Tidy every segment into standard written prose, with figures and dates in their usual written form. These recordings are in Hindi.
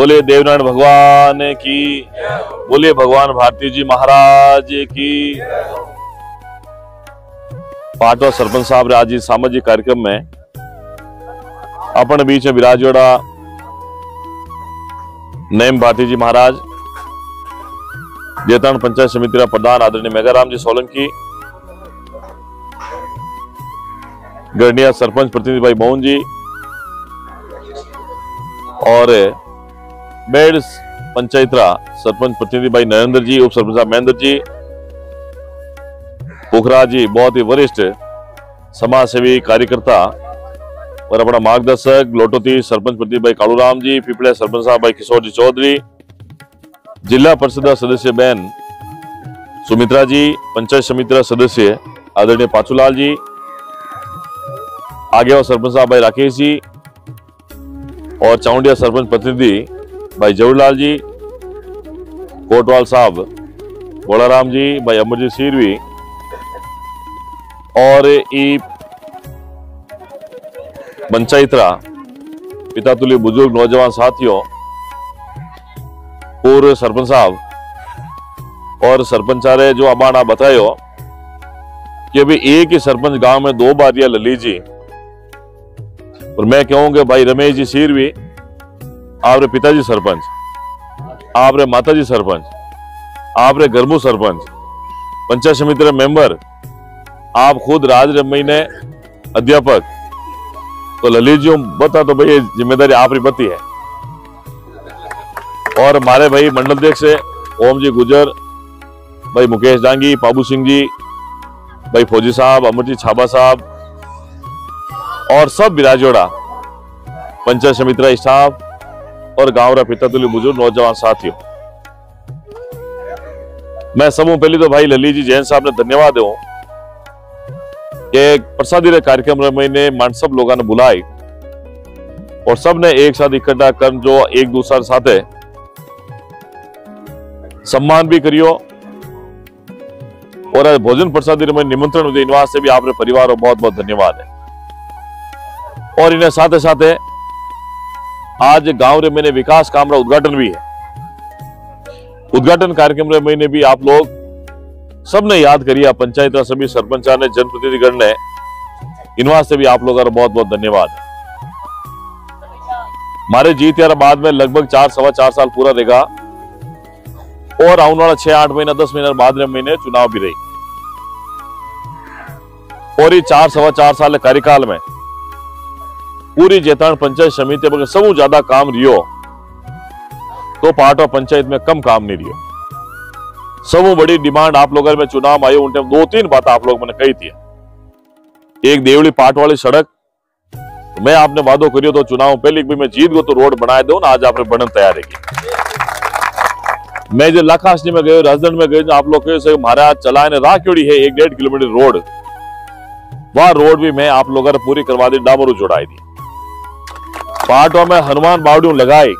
बोले देवनारायण भगवान की, बोले भगवान भारती जी महाराज की। पाटवा सरपंच साहब रे आज इस सामाजिक कार्यक्रम में अपन बीच में विराजोड़ा नेम भारती जी महाराज, जेतान पंचायत समिति का प्रधान आदरणीय मेघाराम जी सोलंकी, गढ़निया सरपंच प्रतिनिधि भाई मोहन जी और बेड़ पंचायतरा सरपंच प्रतिनिधि भाई नरेंद्र जी, उप सरपंच साहब महेंद्र जी, पोखरा जी बहुत ही वरिष्ठ समाज सेवी कार्यकर्ता और अपना मार्गदर्शक लोटोती सरपंच प्रतिनिधि भाई कालूराम जी, पिपले सरपंच साहब भाई किशोर जी चौधरी, जिला परिषद सदस्य बहन सुमित्रा जी, पंचायत समिति सदस्य आदरणीय पाचूलाल जी, आगे सरपंच साहब भाई राकेश जी और चाउंडिया सरपंच प्रतिनिधि भाई जवाहरलाल जी, कोटवाल साहब बोलाराम जी, भाई अमरजीत सीरवी और पंचायतरा पिता तुल्य बुजुर्ग नौजवान साथियों, पूर्व सरपंच साहब और सरपंचारे जो अबाना बतायो कि अभी एक ही सरपंच गांव में 2 बार या लली जी और मैं कहूंगा भाई रमेश जी सीरवी, आपरे पिताजी सरपंच, आपरे माताजी सरपंच, आपरे घरमू सरपंच, पंचायत समिति मेंबर, आप खुद राज महीने अध्यापक, तो ललित जी बता तो भाई जिम्मेदारी आप बती है। और हमारे भाई मंडल अध्यक्ष ओम जी गुजर, भाई मुकेश डांगी, पाबू सिंह जी, भाई फौजी साहब, अमरजीत छाबा साहब और सब विराजोड़ा पंचायत समिति स्टाफ और गांव रा पिता तुल्य बुजुर्ग नौजवान साथियों, मैं सबों पहले तो भाई ललित जी जैन साहब ने धन्यवाद दूं कि प्रसादी रे कार्यक्रम महीने मान सब लोगों ने बुलाई और सब ने एक साथ इकट्ठा कर जो एक दूसरे साथे सम्मान भी करियो और आज भोजन प्रसादी में निमंत्रण इन वास्ते भी आपरे परिवार को बहुत बहुत धन्यवाद है। और इन्हें साथे साथे आज गांव रे महीने विकास काम का उद्घाटन भी है। उद्घाटन कार्यक्रम रे महीने भी आप लोग सबने याद करिए, पंचायत सभी सरपंचा ने जनप्रतिनिधिगण ने इन वास्ते भी आप लोगों का बहुत बहुत धन्यवाद। हमारे जीत यार बाद में लगभग 4-4.25 साल पूरा रहेगा और आने वाला 6-8 महीना 10 महीना बाद महीने चुनाव भी रही और ये 4-4.25 साल कार्यकाल में पूरी जेतान पंचायत समिति पर सबसे ज्यादा काम रियो तो पाटवा पंचायत में कम काम नहीं रियो। सबसे बड़ी डिमांड आप लोगों में चुनाव आयो उन टाइम 2-3 बात आप लोगों ने कही थी। एक देवली पाट वाली सड़क, तो मैं आपने वादो करियो तो चुनाव पहले भी मैं जीत गो तो रोड बनाए दो ना, आज आपने बनन तैयार है। मैं जो लाखासनी में गए, राजधानी में गए, आप लोग महाराज चलाए ने राह क्योड़ी है 1-1.5 किलोमीटर रोड, वह रोड भी मैं आप लोगों ने पूरी करवा दी, डामरू जोड़ाई दी। पाटवा में हनुमान बावड़ियों लगाई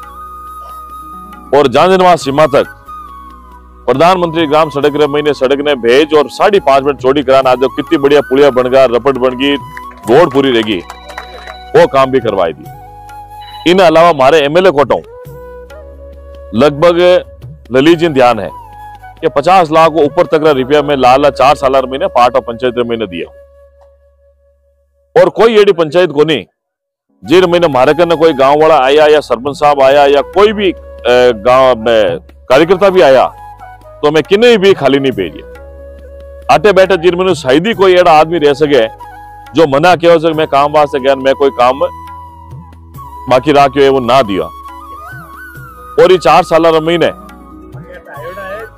और जानजनवा सीमा तक प्रधानमंत्री ग्राम सड़क रे महीने सड़क ने भेज और 5.5 मिनट चौड़ी कराना, आज कितनी बढ़िया पुलिया बन गया, रपट बन गई, रोड पूरी रहेगी, वो काम भी करवाई दी। इन अलावा हमारे एमएलए कोटों लगभग ललित जी ध्यान है कि 50 लाख को ऊपर तक रुपया में लाला 4 साल महीने पाटवा पंचायत महीने दिया और कोई एडी पंचायत को नहीं जिन महीने हमारे कने कोई गांव वाला आया या सरपंच साहब आया या कोई भी गांव में कार्यकर्ता भी आया तो मैं किन्हीं भी खाली नहीं भेजिए। आटे बैठे जिन मैंने शायद कोई एड़ा आदमी रह सके जो मना किया हो सके मैं काम वास्ते गया, मैं कोई काम बाकी रहा क्यों वो ना दिया। और ये 4 साल महीने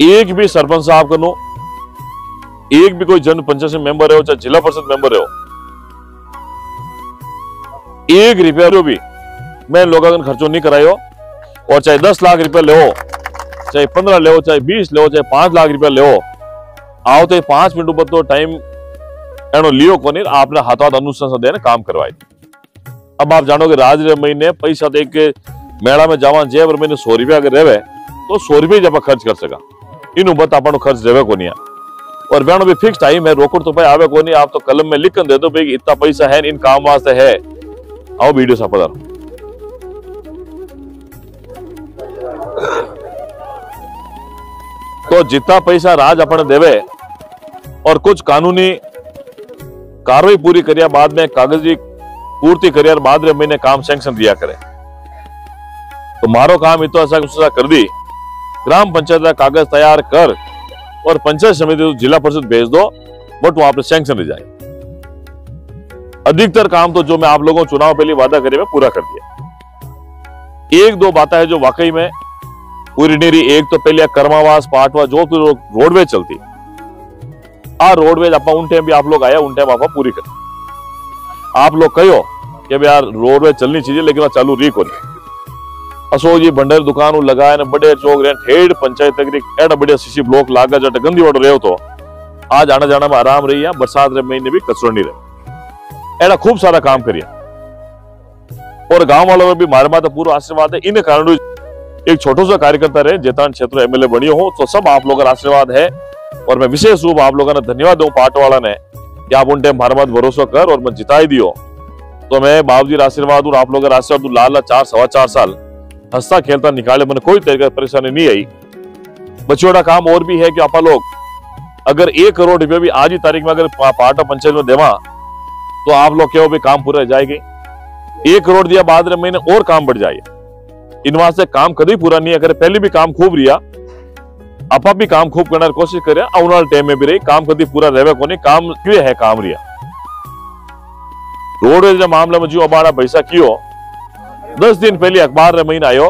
एक भी सरपंच साहब कनो, एक भी कोई जन पंचायत मेंबर है चाहे जिला परिषद मेंबर है, 1 रुपया भी मैं लोगों का खर्चो नहीं करायो। और चाहे 10 लाख रुपया ले, चाहे 15 ले, चाहे 20 ले, चाहे 5 लाख रुपया ले, आओ तो 5 मिनट ऊपर तो टाइम एनो लियो को नहीं, आपने हाथों हाथ अनुशासन देने काम करवाई। अब आप जानोगे राज महीने पैसा देख के मेला में जावा जेब महीने 100 रुपया अगर रहे तो 100 रुपये जब खर्च कर सका, इन बत अपन खर्च रहे को नहीं। और बहनों भी फिक्स टाइम है, रोकड़ तो भाई आवे को नहीं, आप तो कलम में लिख दे दो भाई इतना पैसा है इन काम वास्ते है, आओ वीडियो सा पधारो। तो जितना पैसा राज अपने देवे और कुछ कानूनी कार्रवाई पूरी करिया बाद में कागजी पूर्ति करिया बाद महीने काम सैंक्शन दिया करे। तो मारो काम इतो ऐसा कर दी, ग्राम पंचायत का कागज तैयार कर और पंचायत समिति जिला परिषद भेज दो, बट वहां पर सैंक्शन रह जाए। अधिकतर काम तो जो मैं आप लोगों को चुनाव पहले वादा करे मैं पूरा कर दिया। एक दो बातें है जो वाकई में पूरी नहीं रही। एक तो पहले कर्मावास पाटवा जो तो रोडवेज चलती रोडवेज आप उन टाइम भी आप लोग आया उन टाइम आप पूरी कर। आप लोग कहो कि यार रोडवेज चलनी चाहिए लेकिन वह चालू रही को नहीं। असो जी भंडार दुकान लगाए ने बड़े चौक रहे ठेठ पंचायत तक एडा बढ़िया सीसी ब्लॉक लागा जट गंदी वाटो रहो तो आज आना जाना में आराम रही है। बरसात रे महीने भी कचरो नहीं रहे। एडा खूब सारा काम करिया और गांव वालों में भी मारे माता पूरा आशीर्वाद है। इन कारण एक छोटो सा कार्यकर्ता रहे जेतान क्षेत्र एमएलए बनियो हो तो सब आप लोगों का आशीर्वाद है। और मैं विशेष रूप आप लोगों ने धन्यवाद दूं पार्ट वाला ने कि आप उन टाइम हमारे बात भरोसा कर और मैं जिताई दियो। तो मैं बाबूजी आशीर्वाद और आप लोगों का आशीर्वाद लाल 4-4.25 साल हंसता खेलता निकाले, मैंने कोई तरह की परेशानी नहीं आई। बचोड़ा काम और भी है कि आप लोग अगर 1 करोड़ रुपये भी आज ही तारीख में अगर पार्ट पंचायत में देवा तो आप लोग क्यों भी काम पूरा जाएगी। 1 करोड़ दिया बाद महीने और काम बढ़ जाए। इन वास्ते काम कभी पूरा नहीं है करे। पहले भी काम खूब रिया, आप भी काम खूब करने की कोशिश करे। आने वाले टाइम में भी रही काम कभी पूरा रहे को नहीं। काम क्यों है काम रिया रोडवेज मामले में जो अबाड़ा पैसा कियो 10 दिन पहले अखबार महीना आयो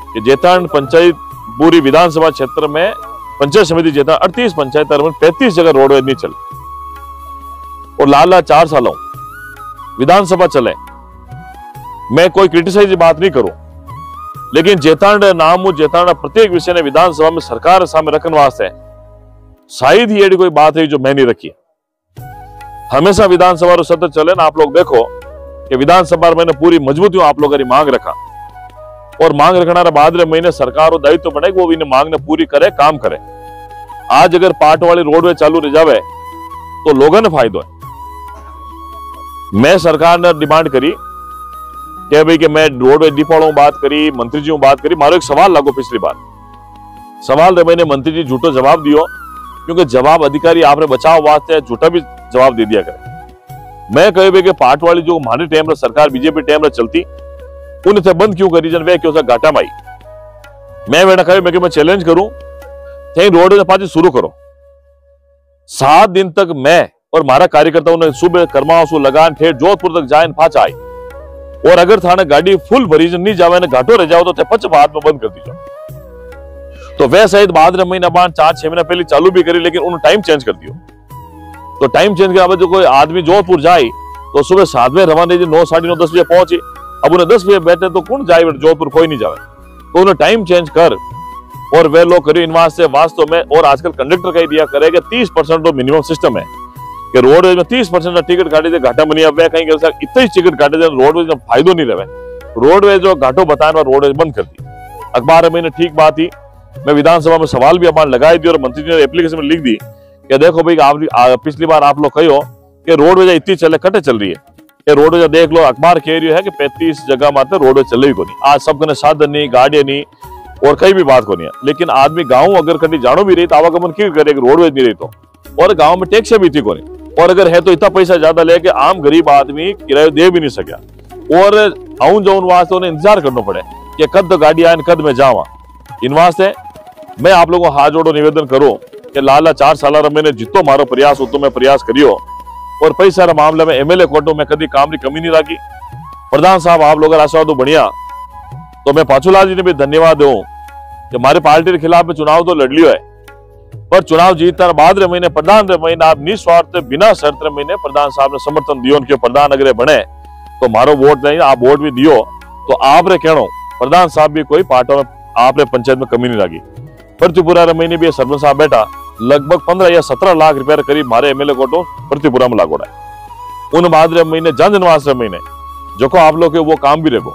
कि जेतान पंचायत पूरी विधानसभा क्षेत्र में पंचायत समिति जेता 38 पंचायत 35 जगह रोडवेज नहीं चले और लाल 4 सालों विधानसभा चले। मैं कोई क्रिटिसाइज बात नहीं करूं लेकिन जेतान नाम जेतान प्रत्येक विषय ने विधानसभा में सरकार सामने रखने वास्ते शायद ही कोई बात है जो मैं नहीं रखी। हमेशा विधानसभा सत्र चले ना। आप लोग देखो कि विधानसभा में पूरी मजबूती आप लोगों की मांग रखा और मांग रखना बाद महीने सरकार और दायित्व बने वो इन मांग ने पूरी करे काम करे। आज अगर पार्ट वाली रोडवे चालू रह जावे तो लोगों ने फायदो है। मैं सरकार ने डिमांड करी कि भाई कि मैं रोडवे डिपोलों बात करी, मंत्री जी बात करी। मारो एक सवाल लागो पिछली बार सवाल रे मैंने मंत्री जी झूठो जवाब दियो क्योंकि जवाब अधिकारी आपने बचाव वास्ते झूठा भी जवाब दे दिया करे। मैं कहे भाई कि पार्ट वाली जो हमारे टाइम सरकार बीजेपी टाइम चलती उन्हें बंद क्यों करी जन वे क्यों सा घाटा माई। मैं वेना कहे मैं चैलेंज करूं थे रोड पाजी शुरू करो। 7 दिन तक मैं और हमारा कार्यकर्ताओं ने सुबह कर्माओं लगान ठेठ जोधपुर तक जाए पाचा आई और अगर थाने गाड़ी फुल भरी नहीं जावे घाटो रह जाओ तो पच बाद में बंद कर दीजो। तो वह शायद बाद महीना बाद 4-6 महीना पहले चालू भी करी लेकिन उन्होंने टाइम चेंज कर दियो। तो टाइम चेंज के बाद जो कोई आदमी जोधपुर जाए तो सुबह 7 बजे रवाना 9, 9:30, 10 बजे पहुंचे। अब उन्हें 10 बजे बैठे तो कौन जाए जोधपुर, कोई नहीं जाए। तो उन्हें टाइम चेंज कर और वे लोग करिए इनवास से वास्तव में। और आजकल कंडक्टर का ही दिया करेगा 30% तो मिनिमम सिस्टम है कि रोडवेज में 30% का टिकट काटे थे घाटा बनी। अब कहीं इतना ही टिकट काटे थे रोडवेज में फायदो नहीं रहे। रोडवेज जो घाटो बताने रोडवेज बंद कर दी। अखबार में ठीक बात ही मैं विधानसभा में सवाल भी अपन लगाई दी और मंत्री जी ने एप्लीकेशन में लिख दी कि देखो भाई आप पिछली बार आप लोग कहो कि रोडवेज इतनी चले कटे चल रही है। ये रोडवेज देख लो अखबार कह रही है कि 35 जगह मात्र रोडवेज चले को नहीं। आज सबके साधन नहीं, गाड़ियां नहीं और कई भी बात को नहीं है। लेकिन आदमी गाँव अगर कहीं जानो भी रही तो आवागमन क्यों करे रोडवेज नहीं रही तो। और गाँव में टैक्स भी थी को नहीं और अगर है तो इतना पैसा ज्यादा लेके आम गरीब आदमी किराया दे भी नहीं सका और आऊं जाऊन वास्ते उन्हें इंतजार करना पड़े कि कद गाड़ी आए कद में जावा। इन वास्ते मैं आप लोगों को हाथ जोड़ो निवेदन करूं कि लाला 4 साल मैंने जितो मारो प्रयास हो तो मैं प्रयास करियो और पैसा मामले में एमएलए कोटो में कभी काम की कमी नहीं रखी। प्रधान साहब आप लोग आशीर्वाद बढ़िया। तो मैं पाचूलाल जी ने भी धन्यवाद दूं कि हमारे पार्टी के खिलाफ में चुनाव तो लड़ लियो है पर चुनाव जीतने बाद महीने प्रधान महीने आप निस्वार्थ बिना शर्त महीने प्रधान साहब ने समर्थन दियो। उनके प्रधान अगर बने तो मारो वोट नहीं, आप वोट भी दियो तो आप रे कहनो प्रधान साहब भी कोई पार्टी में आपने पंचायत में कमी नहीं लगी। प्रतिपुरा महीने भी सरपंच साहब बैठा लगभग 15 या 17 लाख रुपया करीब हमारे एमएलए कोटो प्रतिपुरा में लागोड़ा है। उन बाद महीने जनवास महीने जो को आप लोग के वो काम भी रेगो।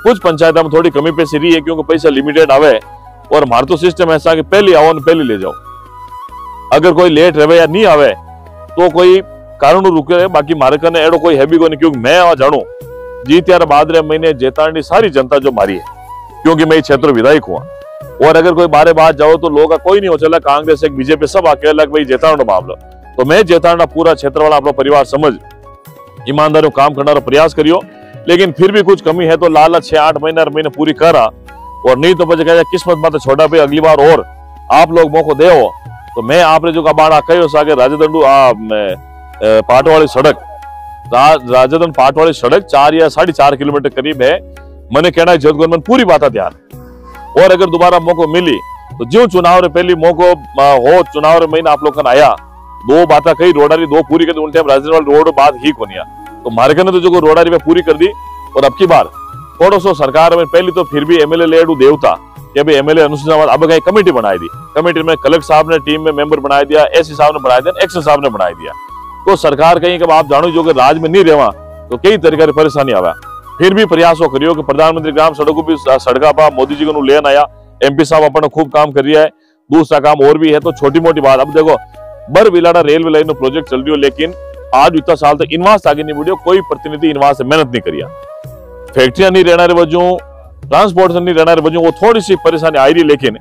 कुछ पंचायत में थोड़ी कमी पैसे रही है क्योंकि पैसा लिमिटेड आवे और हमारा तो सिस्टम ऐसा कि पहले आओ पहले ले जाओ। अगर कोई लेट रहे या नहीं आवे तो कोई कारण रुके। बाकी मारे कने एडो कोई है भी कोई नहीं क्योंकि मैं जानू जी त्यार बाद महीने जेतानी सारी जनता जो मारी है क्योंकि मैं क्षेत्र विधायक हुआ और अगर कोई बारे बात जाओ तो लोग कोई नहीं हो चला, कांग्रेस एक बीजेपी सब आके अलग भाई जेताणो मामलो। तो मैं जेताणा पूरा क्षेत्र वाला अपना परिवार समझ ईमानदारी काम करने का प्रयास करियो, लेकिन फिर भी कुछ कमी है तो लालच 6-8 महीने पूरी करा, और नहीं तो बचे कहे किस्मत मत छोड़ा भाई अगली बार और आप लोग मौको दे हो। तो मैं आपने जो कबाड़ा कहो सागे राजदंडू पाट वाली सड़क, राजदंड पाट वाली सड़क 4 या 4.5 किलोमीटर करीब है। मैंने कहना है जगत पूरी बात ध्यान, और अगर दोबारा मौको मिली तो जो चुनाव रे पहली मौको हो, चुनाव रे महीना आप लोग आया 2 बातें कही रोडारी 2 पूरी कर दी, उन टाइम राजदंड वाली रोड बात ही कोनिया, तो मारे कहने तो जो रोडारी में पूरी कर दी। और अब की बार थोड़ा सो सरकार में पहली तो फिर भी एमएलए लेडू देवता कि अभी एमएलए अनुसूचित अब कहीं कमेटी बनाई दी, कमेटी में कलेक्टर साहब ने टीम में मेंबर बना दिया, एससी साहब ने बना दिया, एक्शन साहब ने बना दिया। तो सरकार कहीं कब आप जानो जो कि राज में नहीं रहवा तो कई तरीके की परेशानी आवा। फिर भी प्रयासों करियो कि प्रधानमंत्री ग्राम सड़कों भी सड़का पा मोदी जी को लेन आया, एमपी साहब अपना खूब काम कर रहा है, दूसरा काम और भी है। तो छोटी मोटी बात, अब देखो बर बिलाड़ा रेलवे लाइन प्रोजेक्ट चल रही हो, लेकिन आज इतना साल तक इनवास आगे नहीं बढ़ियो, कोई प्रतिनिधि इनवास से मेहनत नहीं करिया, फैक्ट्रियां नहीं रहना रे वजू, ट्रांसपोर्टेशन नहीं रहना रे वजू, वो थोड़ी सी परेशानी आई रही। लेकिन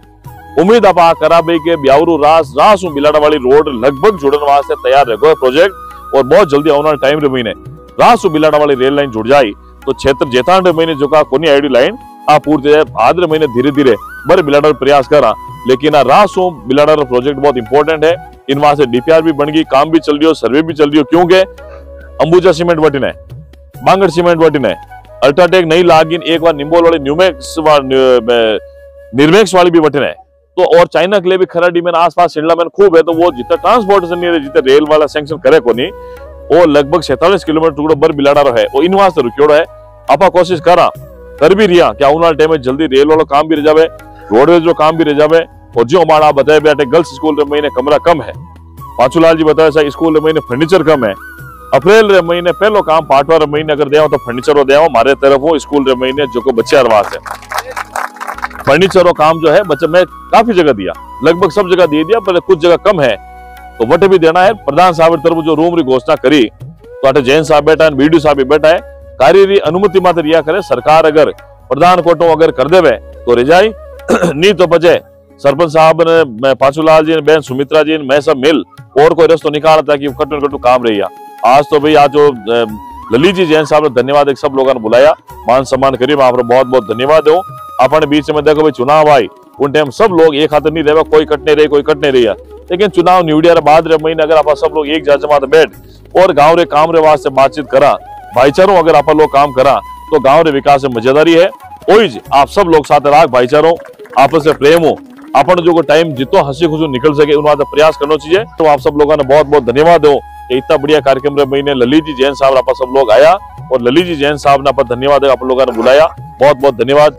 उम्मीद आप करा भाई के ब्यावरू रास बिलाड़ा वाली रोड लगभग जुड़ने वास्ते तैयार रहो प्रोजेक्ट, और बहुत जल्दी आने वाले टाइम रे महीने रास बिलाड़ा वाली रेल लाइन जुड़ जाए तो क्षेत्र जेतान रे महीने जो का कोनी आईडी लाइन आ पूरी आज रे महीने धीरे धीरे बर बिलाड़ा प्रयास करा। लेकिन रास बिलाड़ा प्रोजेक्ट बहुत इंपॉर्टेंट है, इन वहां से डीपीआर भी बन गई, काम भी चल रही हो, सर्वे भी चल रही हो, क्योंकि अंबुजा सीमेंट वटिन है, बांगड़ सीमेंट वटिन है, अल्ट्राटेक नहीं लागिन, एक बार निम्बोल वाली न्यूमेक्स निर्मेक्स वाली भी वटिन है। तो और चाइना के लिए भी खराडी में आसपास शिमला में खूब है, तो वो जितना ट्रांसपोर्टेशन नहीं है, जितना रेल वाला सैंक्शन करे को नहीं, वो लगभग 47 किलोमीटर टुकड़ो बर बिलाड़ा है, वो इन वास्ते रुकियोड़ो है। आपा कोशिश करा कर भी रिया क्या आने वाले टाइम में जल्दी रेल वाला काम भी रह जावे, रोडवेज जो काम भी रह जावे। और जो हमारा आप बताए बेटे गर्ल्स स्कूल रे महीने कमरा कम है, पाचूलाल जी बताया स्कूल रे महीने फर्नीचर कम है, अप्रैल रे महीने पहलो काम पाटवा रे महीने अगर देव तो फर्नीचर देव हमारे तरफ हो, स्कूल रे महीने जो को बच्चे अरवास है फर्नीचर काम जो है बच्चे में काफी जगह दिया, लगभग सब जगह दे दिया, पर कुछ जगह कम है तो वटे भी देना है। प्रधान साहब तरफ जो रूम री घोषणा करी तो अटे जैन साहब बैठा है, बीडीओ साहब भी बैठा है, कार्य री अनुमति मात्र रिया करे, सरकार अगर प्रधान कोटो अगर कर देवे तो रिजाई नहीं तो बचे सरपंच साहब ने पाचूलाल जी ने बहन सुमित्रा जी ने मैं सब मिल और कोई रस्तो निकाला ताकि कटू काम रही। आज तो भाई आज जो ललित जी जैन साहब ने धन्यवाद एक सब लोगों ने बुलाया, मान सम्मान करिए, मैं आपको बहुत बहुत धन्यवाद दूं। अपने बीच में देखो भाई चुनाव आई उन टाइम सब लोग एक हाथ नहीं रहे, कोई कट नहीं रही कोई कट नहीं रही है, लेकिन चुनाव निवड़िया बाद रे महीने अगर आप सब लोग एक जमात बैठ और गाँव रे काम रे वास्ते बातचीत करा, भाईचारों अगर आप लोग काम करा तो गाँव रे विकास में मजेदारी है। वही आप सब लोग साथ राख भाईचारों आपस में प्रेम हो, अपन जो टाइम जितो हंसी खुशी निकल सके उन वास्ते प्रयास करना चाहिए। तो आप सब लोगों ने बहुत बहुत धन्यवाद दो कि इतना बढ़िया कार्यक्रम रे महीने ललित जी जैन साहब आप सब लोग आया, और ललित जी जैन साहब ने आप धन्यवाद आप लोगों ने बुलाया, बहुत बहुत धन्यवाद।